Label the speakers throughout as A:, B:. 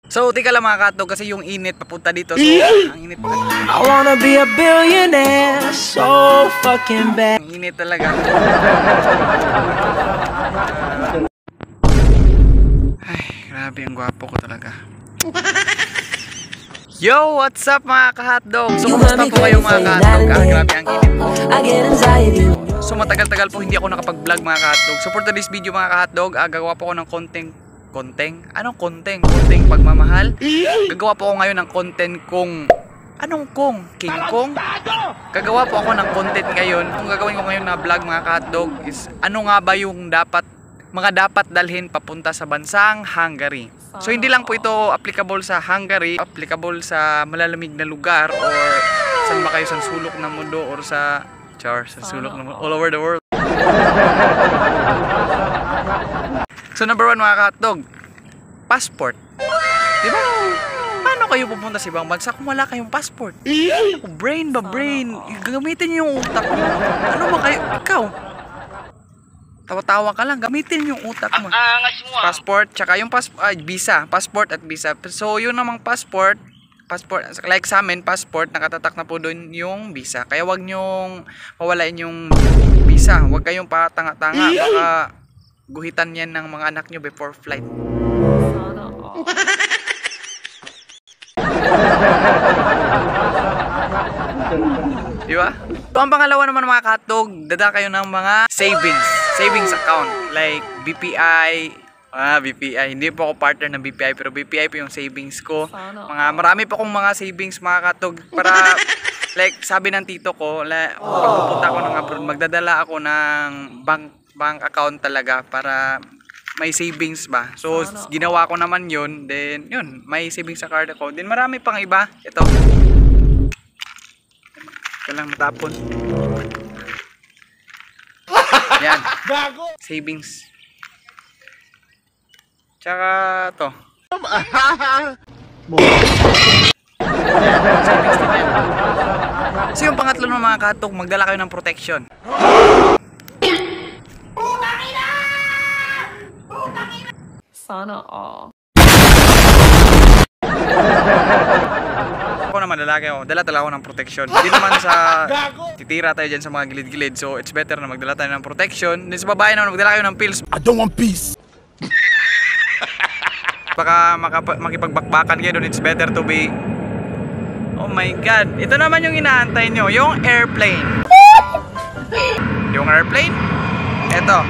A: So, tika lang mga katog kasi yung init papunta dito. So, ang init pa.
B: I wanna be a billionaire so fucking bad.
A: Ang init talaga. Ay, grabe ang gwapo ko talaga. Yo, what's up mga ka-hotdog? So, kumusta po kayo mga ka-hotdog? Grabe ang init. So, matagal-tagal po hindi ako nakapag-vlog mga ka-hotdog. So, for today's video mga ka-hotdog, gagawa po ako ng content. Anong content? Content pagmamahal? Gagawa po ako ngayon ng content kung... Anong kong? King Kong? Gagawa po ako ng content ngayon. Kung gagawin ko ngayon na vlog mga ka-hotdog is ano nga ba yung mga dapat dalhin papunta sa bansang Hungary. So hindi lang po ito applicable sa Hungary, applicable sa malalamig na lugar or saan ba kayo, sa sulok ng mundo or sa sulok ng mundo, all over the world. So number 1 mga ka-hotdog, passport. Diba? Paano kayo pupunta sa ibang bansa kung wala kayong passport? Brain ba brain? Gamitin niyo yung utak niyo. Ano ba kayo? Ikaw? Tawa-tawa ka lang, gamitin yung utak mo. Passport, tsaka yung visa. Passport at visa. So yun namang passport, like sa amin, passport, nakatatak na po doon yung visa. Kaya wag nyong mawalain yung visa. Wag kayong patanga-tanga. Baka guhitan yan ng mga anak nyo before flight. Diba? So ang pangalawa naman mga ka-hotdog, dada kayo ng mga savings account like BPI. BPI, hindi po ako partner ng BPI pero BPI po yung savings ko. Marami po akong mga savings mga ka-hotdog para like sabi ng tito ko, pag pupunta ako ng abroad, magdadala ako ng bank account talaga para may savings ba. So ginawa ko naman yun, then yun, may savings sa card ako. Then marami pang iba. Ito lang matapon. Yan, savings. Tsaka to. Savings din yan. So yung pangatlo ng mga ka-hotdog, magdala kayo ng protection.
C: Sana all.
A: Ako naman lalaki ako, dala talaga ako ng protection. Hindi naman sa titira tayo dyan sa mga gilid-gilid. So it's better na magdala tayo ng protection. Then sa babae naman, magdala kayo ng pills.
B: I don't want peace.
A: Baka makipagbakbakan kayo doon, it's better to be... Oh my god, ito naman yung inaantay nyo, yung airplane. Yung airplane? Ito.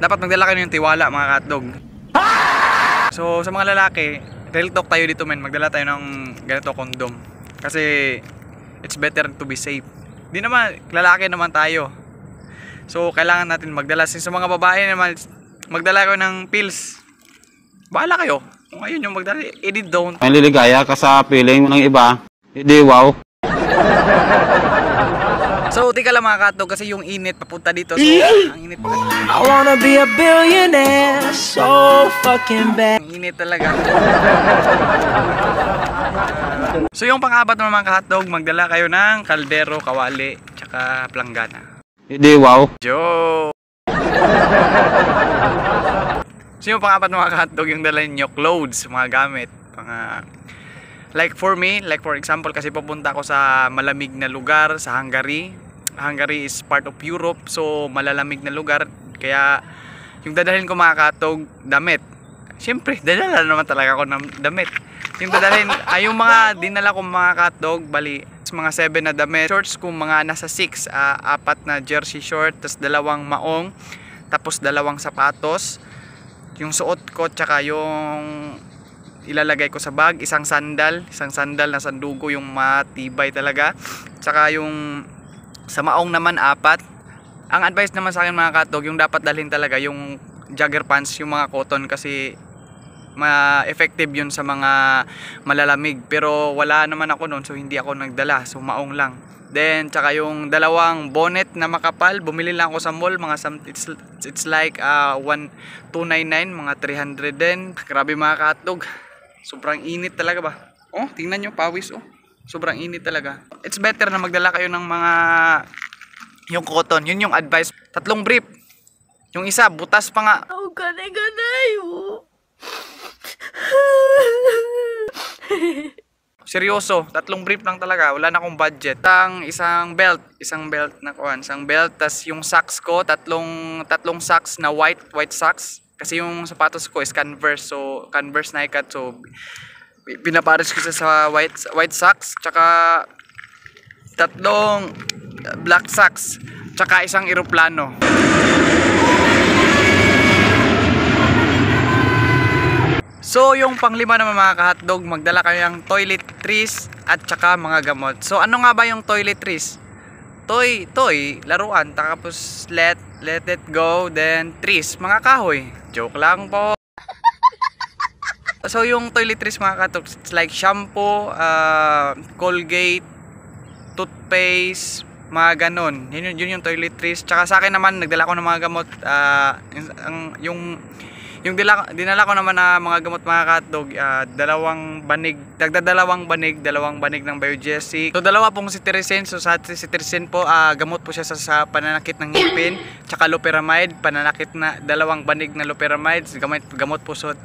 A: Dapat magdala kayo ng tiwala mga ka-hotdog. So sa mga lalaki, real talk tayo dito men, magdala tayo ng ganito kondom. Kasi it's better to be safe. Di naman, lalaki naman tayo. So kailangan natin magdala. Sa mga babae naman, magdala kayo ng pills. Bahala kayo. Kung ayun yung magdala, edit don't.
D: May liligaya ka sa feeling ng iba. Hindi wow.
A: So tika lang mga ka-hotdog kasi yung init papunta dito. So ang init pa.
B: I wanna be a billionaire so fucking bad.
A: Ang init talaga. So yung pang-apat naman mga ka-hotdog, magdala kayo ng kaldero, kawali, tsaka planggana.
D: Hindi wow.
A: Joke! So yung pang-apat na mga ka-hotdog, yung dalhin nyo clothes, mga gamit, like for me, like for example, kasi pupunta ako sa malamig na lugar, sa Hungary. Hungary is part of Europe, so malalamig na lugar. Kaya yung dadalhin ko mga ka-hotdog, damit. Siyempre, dadala naman talaga ako ng damit. Yung dadalhin, yung mga dinala ko mga ka-hotdog, bali, mga 7 na damit. Shorts ko mga nasa 6, 4 na jersey short, tapos 2 maong, tapos 2 sapatos. Yung suot ko, tsaka yung ilalagay ko sa bag, isang sandal na sandugo, yung matibay talaga. Tsaka yung sa maong naman 4. Ang advice naman sa akin mga ka-hotdog, yung dapat dalhin talaga yung jogger pants, yung mga cotton, kasi ma-effective yun sa mga malalamig. Pero wala naman ako noon, so hindi ako nagdala, so maong lang. Then tsaka yung 2 bonnet na makapal, bumili lang ako sa mall, mga it's like 299, mga 300 din. Grabe mga ka-hotdog, sobrang init talaga ba. Oh, tingnan nyo, pawis oh. Sobrang init talaga. It's better na magdala kayo ng mga yung cotton. Yun yung advice. 3 brief. Yung isa, butas pa nga.
C: Oh, ganay-ganay.
A: Seryoso, 3 brief lang talaga, wala na akong budget. Isang belt na kuhan, isang belt, tas yung socks ko, tatlong socks na white socks. Kasi yung sapatos ko is Converse, so Converse Nike, so pinapares ko siya sa white socks, tsaka 3 black socks, tsaka isang eroplano. So yung panglima naman mga ka-hotdog, magdala kayo ng toiletries at tsaka mga gamot. So ano nga ba yung toiletries? Toy, laruan, tapos let it go, then trees, mga kahoy. Joke lang po. So yung toiletries mga ka-hotdog, it's like shampoo, Colgate, toothpaste, mga ganon. Yun yung toiletries. Tsaka sa akin naman, nagdala ko ng mga gamot, yung dinala ko naman na mga gamot mga ka-hotdog, dalawang banig ng Biogesic. So dalawa pong cetirizine. So sa cetirizine po, gamot po siya sa pananakit ng ngipin, tsaka loperamide, pananakit na 2 banig na loperamide, gamot po sa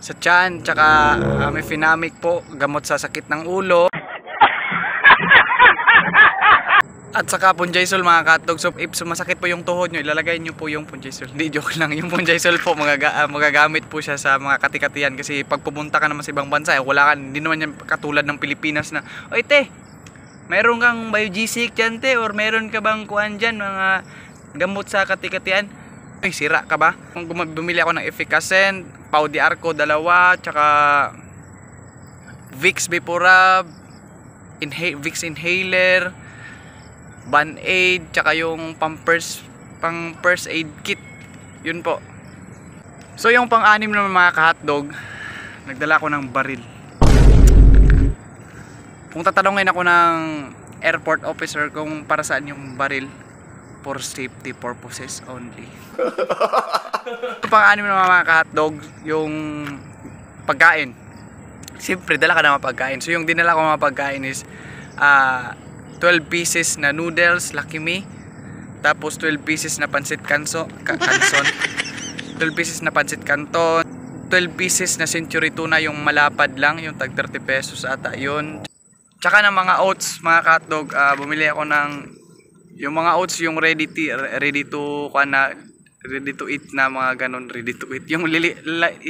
A: tiyan, tsaka mefenamic po, gamot sa sakit ng ulo. At saka Punjaisol mga ka-hotdog. So if sumasakit po yung tuhod nyo, ilalagay nyo po yung Punjaisol. Hindi, joke lang. Yung Punjaisol po magagamit po siya sa mga katikatian. Kasi pag pumunta ka naman sa ibang bansa, wala ka, hindi naman yan katulad ng Pilipinas na, oy te, mayroon kang Biogesic dyan te, or mayroon ka bang kuhan dyan, mga gamot sa katikatian? Ay, sira ka ba? Kung bumili ako ng Efficacent, Pau de Arco 2, tsaka Vicks Vaporub, Vicks Inhaler, Band-Aid, tsaka yung pang first aid kit. Yun po. So yung pang-6 naman mga ka-hotdog, nagdala ko ng baril. Kung tatanungin ako ng airport officer kung para saan yung baril, for safety purposes only. Yung pang-6 naman mga ka-hotdog, yung pagkain. Siyempre, dala ka na mga pagkain. So yung dinala ko mga pagkain is 12 pieces na noodles, Lucky Me. Tapos 12 pieces na pansit kanson. 12 pieces na pansit canton. 12 pieces na century tuna, yung malapad lang, yung tag 30 pesos ata yun. Tsaka ng mga oats, mga ka-hotdog, bumili ako ng yung mga oats, yung ready to eat na mga ganon, ready to eat. Yung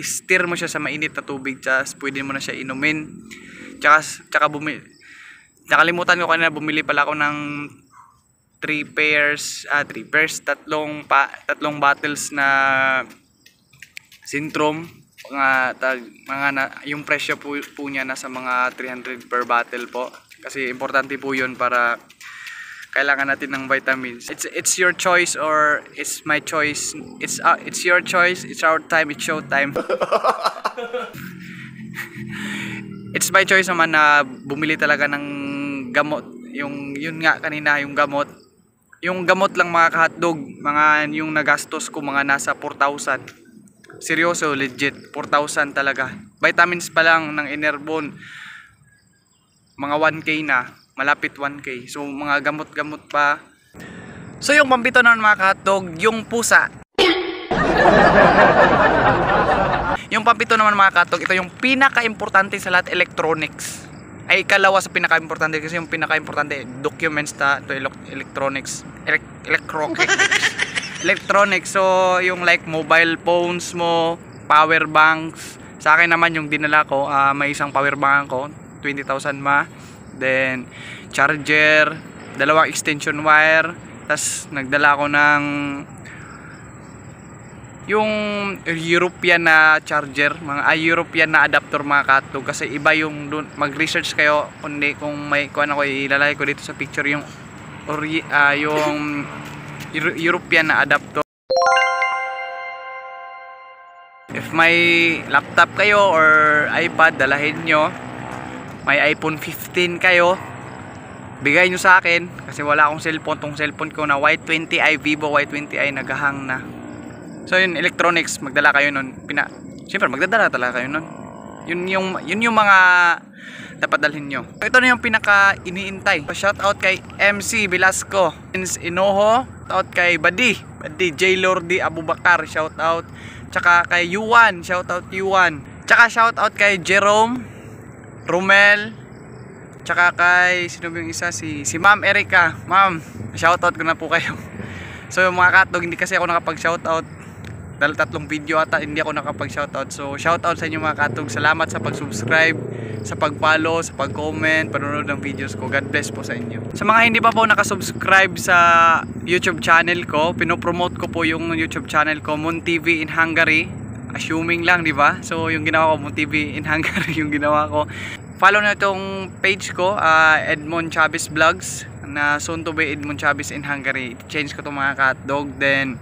A: stir mo siya sa mainit na tubig, tsaka pwede mo na siya inumin. Tsaka nakalimutan ko kanina, bumili pala ako ng 3 pairs, 3 bottles na Sintrom. Yung presyo po niya nasa mga 300 per bottle po. Kasi importante po yun para kailangan natin ng vitamins. It's your choice or it's my choice. It's your choice, it's our time, it's show time. It's my choice naman na bumili talaga ng gamot. Yun nga kanina, yung gamot. Yung gamot lang mga ka-hotdog, yung nagastos ko mga nasa 4,000. Seryoso, legit, 4,000 talaga. Vitamins pa lang ng Enerbon, mga 1K na, malapit 1K. So mga gamot-gamot pa. So yung pampito naman mga ka-hotdog, yung pusa. Yung pampito naman mga ka-hotdog, ito yung pinaka-importante sa lahat, electronics. Ay ikalawa sa pinaka-importante, kasi yung pinaka-importante documents to electronics. So yung like mobile phones mo, power banks. Sa akin naman yung dinala ko, may isang power bank ko, 20,000 mAh. Then charger, 2 extension wire. Tas nagdala ko ng yung European na charger, mga European na adapter mga ka-hotdog, kasi iba yung mag-research kayo kung may kuan ako, ilalagay ko dito sa picture yung European na adapter. If may laptop kayo or iPad, dalahin nyo. May iPhone 15 kayo, bigay nyo sa akin kasi wala akong cellphone. Tong cellphone ko na Y20i, Vivo Y20i, naghahang na. So yun, electronics, magdala kayo nun. Siyempre magdadala talaga kayo nun. Yun yung mga dapat dalhin nyo. So ito na yung pinaka iniintay. Shout out kay MC Velasco, Inoho, shout out kay Badi, DJ Lordi Abubakar, shout out. Tsaka kay Yuan, shout out Yuan. Tsaka shout out kay Jerome, Romel. Tsaka kay sino ba yung isa, si Ma'am Erica. Ma'am, shout out ko na po kayo. So yung mga katog, hindi kasi ako nakapag shout out dahil 3 video ata hindi ako nakapag shoutout. So shoutout sa inyo mga katog. Salamat sa pag-subscribe, sa pag-follow, sa pag-comment, panonood ng videos ko. God bless po sa inyo. Sa mga hindi pa po nakasubscribe sa YouTube channel ko, pinopromote ko po yung YouTube channel ko, Moon TV in Hungary. Assuming lang, di ba? So yung ginawa ko, Moon TV in Hungary yung ginawa ko. Follow na itong page ko, Edmond Chavez Vlogs, na soon to be Edmond Chavez in Hungary. Change ko itong mga katdog. Then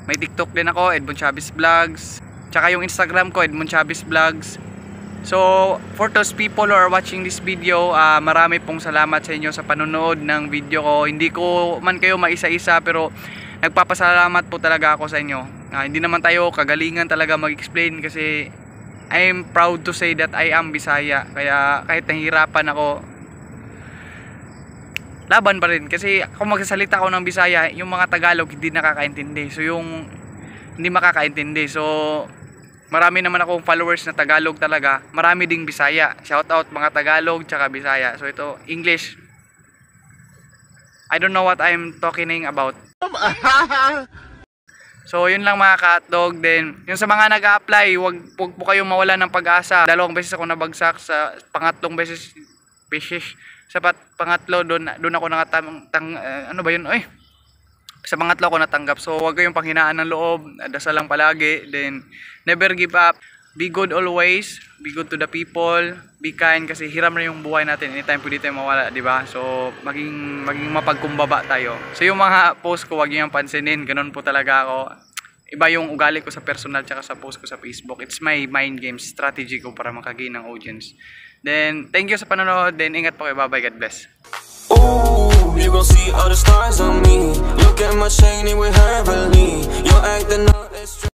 A: may TikTok din ako, Edmond Chavez Vlogs. Tsaka yung Instagram ko, Edmond Chavez Vlogs. So, for those people who are watching this video, marami pong salamat sa inyo sa panonood ng video ko. Hindi ko man kayo maisa-isa, pero nagpapasalamat po talaga ako sa inyo. Hindi naman tayo kagalingan talaga mag-explain kasi I'm proud to say that I am Bisaya. Kaya kahit nahihirapan ako, laban pa rin kasi kung magsasalita ako ng Bisaya, yung mga Tagalog hindi nakakaintindi. So yung hindi makakaintindi. So marami naman akong followers na Tagalog talaga. Marami ding Bisaya. Shout out mga Tagalog tsaka Bisaya. So ito English. I don't know what I'm talking about. So yun lang mga katdog. Then yung sa mga nag-a-apply, wag po kayong mawalan ng pag-asa. 2 beses ako nabagsak, sa pangatlong beses sa pangatlo doon ako ano ba yun? Sa pangatlo ako natanggap. So wag kayong panghinaan ng loob, dasal lang palagi, then never give up. Be good always, be good to the people, be kind kasi hiram na yung buhay natin. Anytime pwede tayo mawala, di ba? So maging mapagkumbaba tayo. So yung mga post ko wag niyo yung pansinin, ganun po talaga ako. Iba yung ugali ko sa personal tsaka sa post ko sa Facebook. It's my mind game strategy ko para makagain ng audience. Then, thank you sa panonood. Then, ingat po kayo. Bye-bye. God bless.
E: Ooh, you gon' see all the stars on me. Look at my chain, it with heavily. You're acting up, let's